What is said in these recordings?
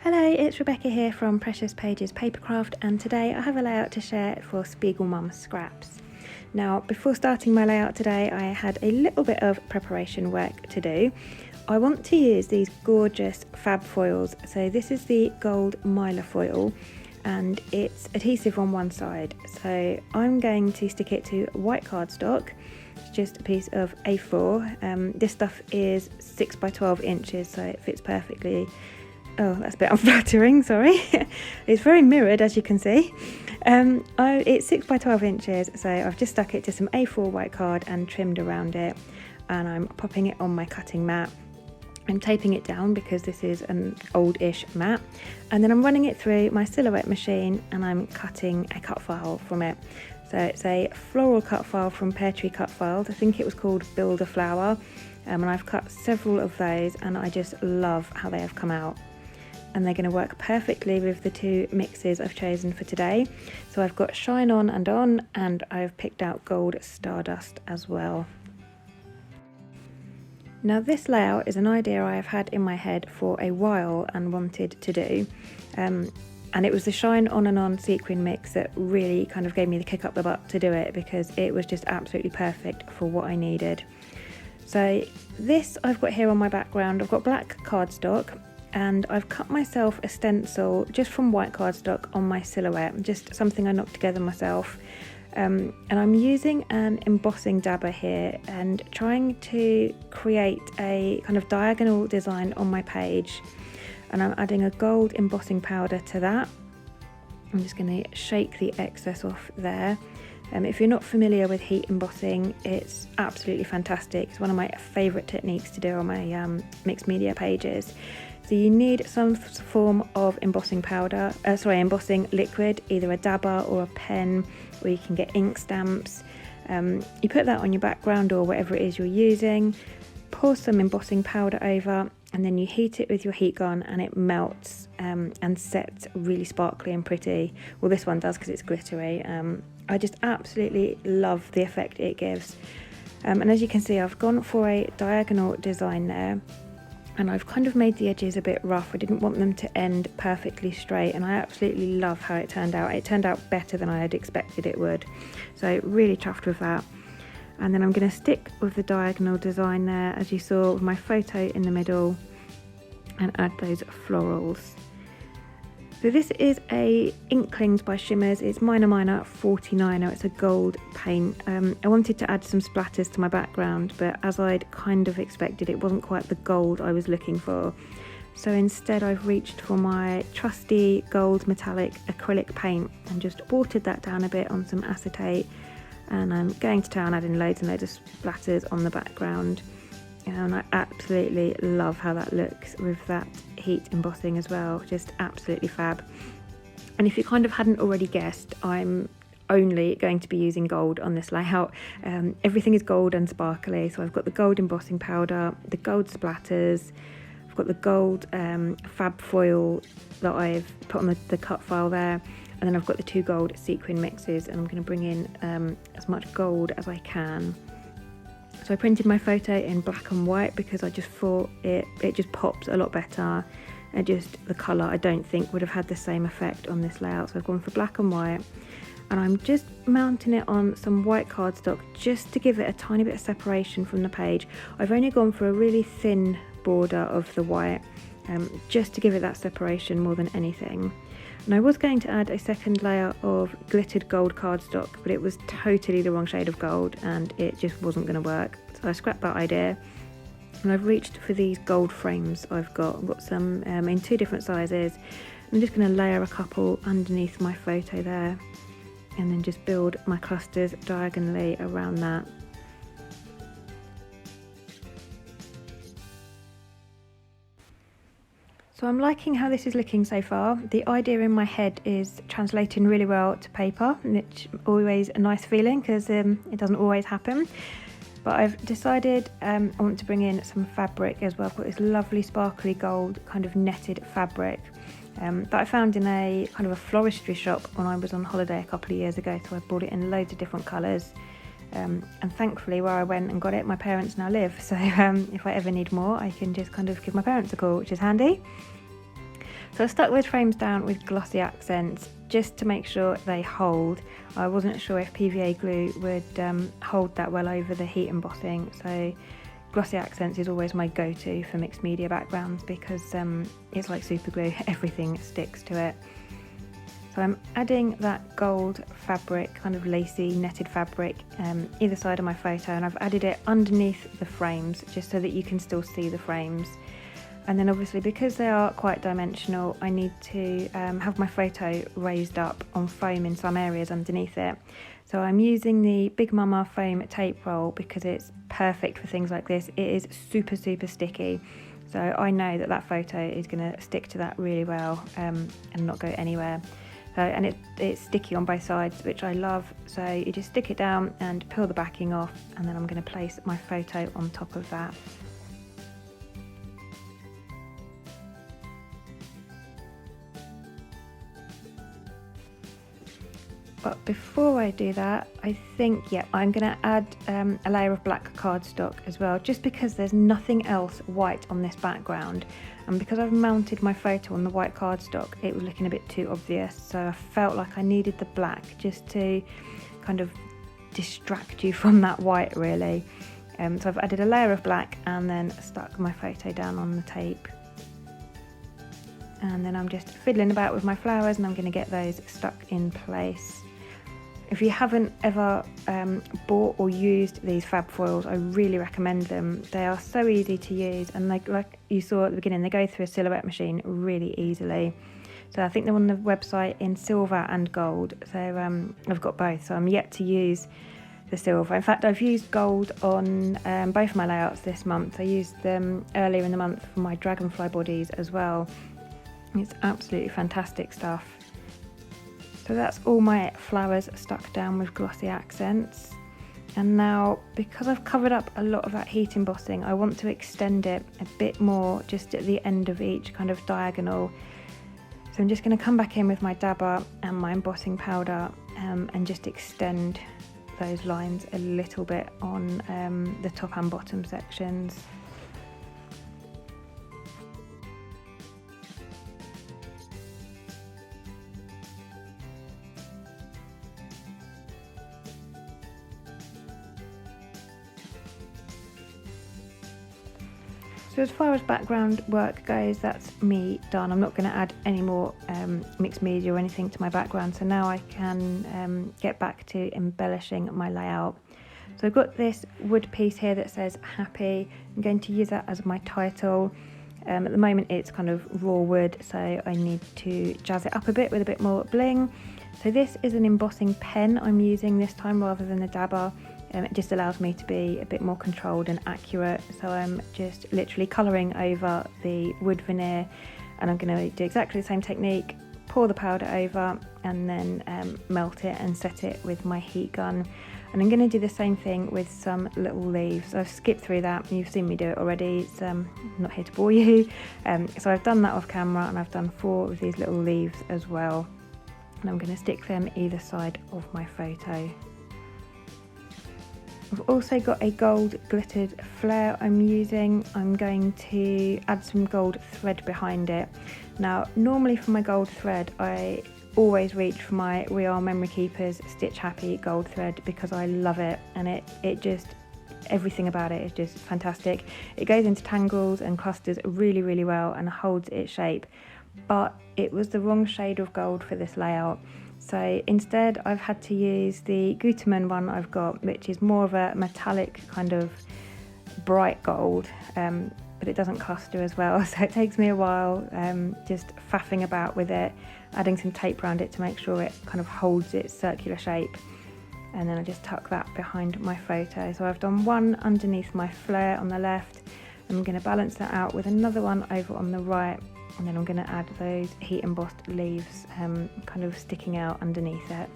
Hello, it's Rebecca here from Precious Pages Papercraft, and today I have a layout to share for SpiegelMom scraps. Now, before starting my layout today, I had a little bit of preparation work to do. I want to use these gorgeous Fab Foils. So this is the Gold Mylar foil and it's adhesive on one side. So I'm going to stick it to white cardstock. It's just a piece of A4. This stuff is 6 by 12 inches, so it fits perfectly. Oh, that's a bit unflattering, sorry. It's very mirrored, as you can see. It's 6 by 12 inches, so I've just stuck it to some A4 white card and trimmed around it, and I'm popping it on my cutting mat. I'm taping it down because this is an old-ish mat, and then I'm running it through my silhouette machine and I'm cutting a cut file from it. So it's a floral cut file from Pear Tree Cut Files. I think it was called Build a Flower, and I've cut several of those and I just love how they have come out. And they're going to work perfectly with the two mixes I've chosen for today. So I've got Shine On, and I've picked out Gold Stardust as well. Now this layout is an idea I have had in my head for a while and wanted to do. And it was the Shine On sequin mix that really kind of gave me the kick up the butt to do it, because it was just absolutely perfect for what I needed. So this I've got here on my background, I've got black cardstock, and I've cut myself a stencil just from white cardstock on my silhouette, just something I knocked together myself. And I'm using an embossing dabber here and trying to create a kind of diagonal design on my page. And I'm adding a gold embossing powder to that. I'm just going to shake the excess off there. If you're not familiar with heat embossing, it's absolutely fantastic. It's one of my favourite techniques to do on my mixed media pages. So you need some form of embossing embossing liquid, either a dabber or a pen, or you can get ink stamps. You put that on your background or whatever it is you're using, pour some embossing powder over, and then you heat it with your heat gun and it melts and sets really sparkly and pretty. Well, this one does because it's glittery. I just absolutely love the effect it gives. And as you can see, I've gone for a diagonal design there. And I've kind of made the edges a bit rough. I didn't want them to end perfectly straight, and I absolutely love how it turned out. It turned out better than I had expected it would. So really chuffed with that. And then I'm going to stick with the diagonal design there, as you saw, with my photo in the middle, and add those florals. So this is a Inklings by Shimmers. It's Minor 49er. It's a gold paint. I wanted to add some splatters to my background, but as I'd kind of expected, it wasn't quite the gold I was looking for. So instead I've reached for my trusty gold metallic acrylic paint and just watered that down a bit on some acetate. And I'm going to town adding loads and loads of splatters on the background. And I absolutely love how that looks with that heat embossing as well, just absolutely fab. And if you kind of hadn't already guessed, I'm only going to be using gold on this layout. Everything is gold and sparkly, so I've got the gold embossing powder, the gold splatters, I've got the gold Fab Foil that I've put on the cut file there, and then I've got the two gold sequin mixes, and I'm going to bring in as much gold as I can. So I printed my photo in black and white because I just thought it just pops a lot better, and just the colour I don't think would have had the same effect on this layout. So I've gone for black and white, and I'm just mounting it on some white cardstock just to give it a tiny bit of separation from the page. I've only gone for a really thin border of the white, just to give it that separation more than anything. And I was going to add a second layer of glittered gold cardstock, but it was totally the wrong shade of gold and it just wasn't going to work. So I scrapped that idea, and I've reached for these gold frames I've got some in two different sizes. I'm just going to layer a couple underneath my photo there, and then just build my clusters diagonally around that. So I'm liking how this is looking so far. The idea in my head is translating really well to paper, which is always a nice feeling because it doesn't always happen. But I've decided I want to bring in some fabric as well. I've got this lovely sparkly gold kind of netted fabric that I found in a kind of a floristry shop when I was on holiday a couple of years ago. So I bought it in loads of different colours. And thankfully where I went and got it, my parents now live, so if I ever need more I can just kind of give my parents a call, which is handy. So I stuck those frames down with glossy accents just to make sure they hold. I wasn't sure if PVA glue would hold that well over the heat embossing, so glossy accents is always my go-to for mixed media backgrounds because it's like super glue, everything sticks to it. So I'm adding that gold fabric, kind of lacy netted fabric, either side of my photo, and I've added it underneath the frames just so that you can still see the frames. And then obviously because they are quite dimensional, I need to have my photo raised up on foam in some areas underneath it. So I'm using the Big Mama foam tape roll because it's perfect for things like this. It is super, super sticky. So I know that that photo is going to stick to that really well and not go anywhere. So, and it's sticky on both sides, which I love. So you just stick it down and peel the backing off, and then I'm going to place my photo on top of that. But before I do that, I think, yeah, I'm going to add a layer of black cardstock as well, just because there's nothing else white on this background. And because I've mounted my photo on the white cardstock, it was looking a bit too obvious. So I felt like I needed the black just to kind of distract you from that white, really. So I've added a layer of black and then stuck my photo down on the tape. And then I'm just fiddling about with my flowers and I'm going to get those stuck in place. If you haven't ever bought or used these Fab Foils, I really recommend them. They are so easy to use, and like you saw at the beginning, they go through a silhouette machine really easily. So I think they're on the website in silver and gold, so I've got both, so I'm yet to use the silver. In fact, I've used gold on both my layouts this month. I used them earlier in the month for my dragonfly bodies as well. It's absolutely fantastic stuff. So that's all my flowers stuck down with glossy accents. And now, because I've covered up a lot of that heat embossing, I want to extend it a bit more just at the end of each kind of diagonal. So I'm just going to come back in with my dabber and my embossing powder and just extend those lines a little bit on the top and bottom sections. So as far as background work goes, that's me done. I'm not going to add any more mixed media or anything to my background. So now I can get back to embellishing my layout. So I've got this wood piece here that says happy. I'm going to use that as my title. At the moment it's kind of raw wood, so I need to jazz it up a bit with a bit more bling. So this is an embossing pen I'm using this time rather than a dabber. It just allows me to be a bit more controlled and accurate. So I'm just literally colouring over the wood veneer, and I'm going to do exactly the same technique, pour the powder over and then melt it and set it with my heat gun. And I'm going to do the same thing with some little leaves. I've skipped through that, you've seen me do it already, so I'm not here to bore you. So I've done that off camera, and I've done 4 of these little leaves as well. And I'm going to stick them either side of my photo. I've also got a gold glittered flare I'm using. I'm going to add some gold thread behind it. Now, normally for my gold thread, I always reach for my We Are Memory Keepers Stitch Happy gold thread because I love it, and it just, everything about it is just fantastic. It goes into tangles and clusters really, really well and holds its shape, but it was the wrong shade of gold for this layout. So instead I've had to use the Gutermann one I've got, which is more of a metallic kind of bright gold, but it doesn't cluster as well. So it takes me a while just faffing about with it, adding some tape around it to make sure it kind of holds its circular shape. And then I just tuck that behind my photo. So I've done one underneath my flare on the left. I'm going to balance that out with another one over on the right. And then I'm going to add those heat embossed leaves kind of sticking out underneath it.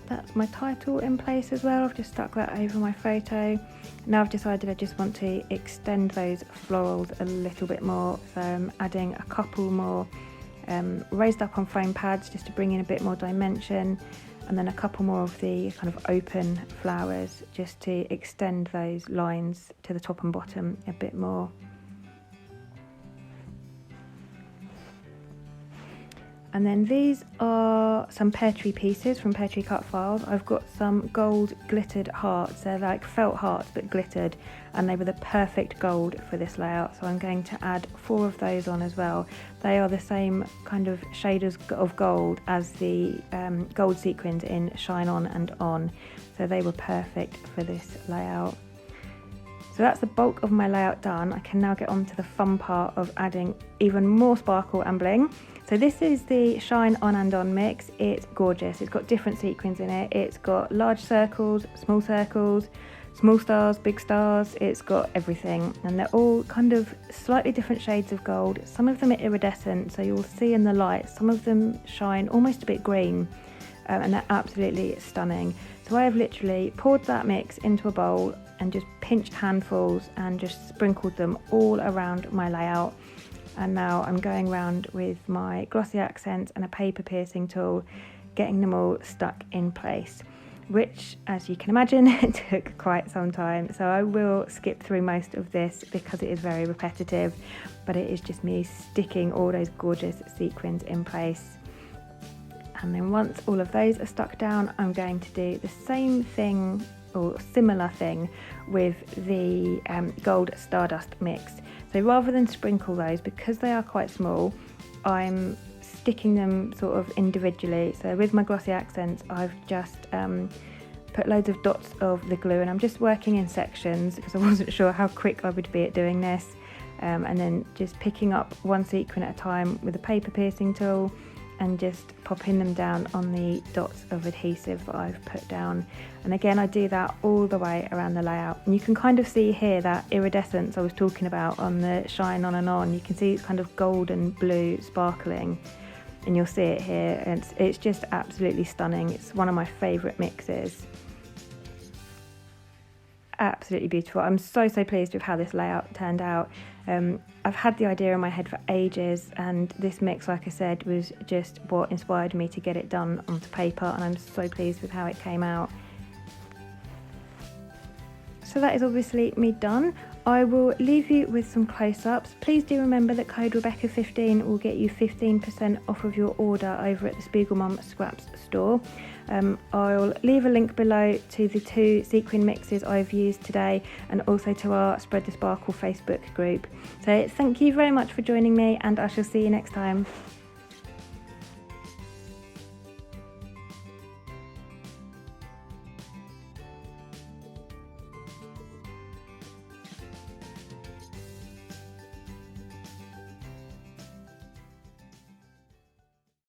That's my title in place as well. I've just stuck that over my photo. Now I've decided I just want to extend those florals a little bit more, so I'm adding a couple more raised up on foam pads just to bring in a bit more dimension, and then a couple more of the kind of open flowers just to extend those lines to the top and bottom a bit more. And then these are some pear tree pieces from Pear Tree Cut Files. I've got some gold glittered hearts. They're like felt hearts but glittered, and they were the perfect gold for this layout. So I'm going to add 4 of those on as well. They are the same kind of shade of gold as the gold sequins in Shine On and On. So they were perfect for this layout. So that's the bulk of my layout done. I can now get on to the fun part of adding even more sparkle and bling. So this is the Shine On and On mix. It's gorgeous. It's got different sequins in it. It's got large circles, small stars, big stars. It's got everything, and they're all kind of slightly different shades of gold. Some of them are iridescent, so you'll see in the light. Some of them shine almost a bit green, and they're absolutely stunning. So I have literally poured that mix into a bowl and just pinched handfuls and just sprinkled them all around my layout. And now I'm going around with my glossy accents and a paper piercing tool, getting them all stuck in place, which, as you can imagine, took quite some time. So I will skip through most of this because it is very repetitive, but it is just me sticking all those gorgeous sequins in place. And then once all of those are stuck down, I'm going to do the same thing or similar thing with the Gold Stardust mix. So rather than sprinkle those, because they are quite small, I'm sticking them sort of individually. So with my glossy accents, I've just put loads of dots of the glue, and I'm just working in sections because I wasn't sure how quick I would be at doing this. And then just picking up one sequin at a time with a paper piercing tool and just popping them down on the dots of adhesive that I've put down. And again, I do that all the way around the layout. And you can kind of see here that iridescence I was talking about on the Shine On and On. You can see it's kind of gold and blue sparkling, and you'll see it here. And it's just absolutely stunning. It's one of my favourite mixes. Absolutely beautiful. I'm so pleased with how this layout turned out. I've had the idea in my head for ages, and this mix, like I said, was just what inspired me to get it done onto paper, and I'm so pleased with how it came out. So that is obviously me done. I will leave you with some close-ups. Please do remember that code Rebecca15 will get you 15% off of your order over at the SpiegelMom Scraps store. I'll leave a link below to the 2 sequin mixes I've used today, and also to our Spread the Sparkle Facebook group. So thank you very much for joining me, and I shall see you next time.